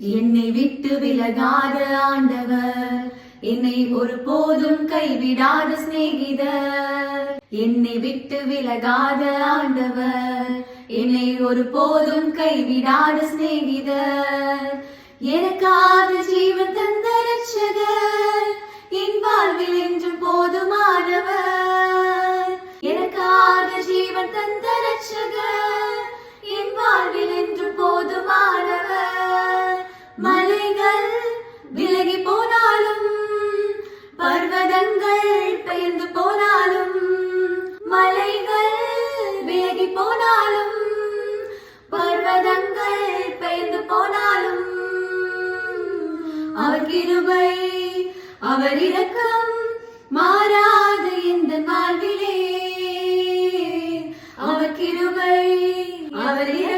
என்னை விட்டு விலகாத ஆண்டவர், என்னை ஒரு போதும் கைவிடாத சிநேகிதர். என்னை விட்டு விலகாத ஆண்டவர், என்னை ஒரு போதும் கைவிடாத சிநேகிதர். எனக்காக ஜீவன் தந்த ரட்சகர், என் வாழ்வில் என்றும் போதுமானவர். எனக்காக ஜீவன் தந்த ரட்சகர், என் வாழ்வில் என்றும் போதுமானவர். மலைகள் விலகி போனாலும், பர்வதங்கள் பெயர்ந்து போனாலும், மலைகள் விலகி போனாலும், பர்வதங்கள் பெயர்ந்து போனாலும், அவர் கிருபை அவர் இரக்கம் மாறாத இந்த வாழ்விலே. அவர் கிருபை அவர் இரக்கம்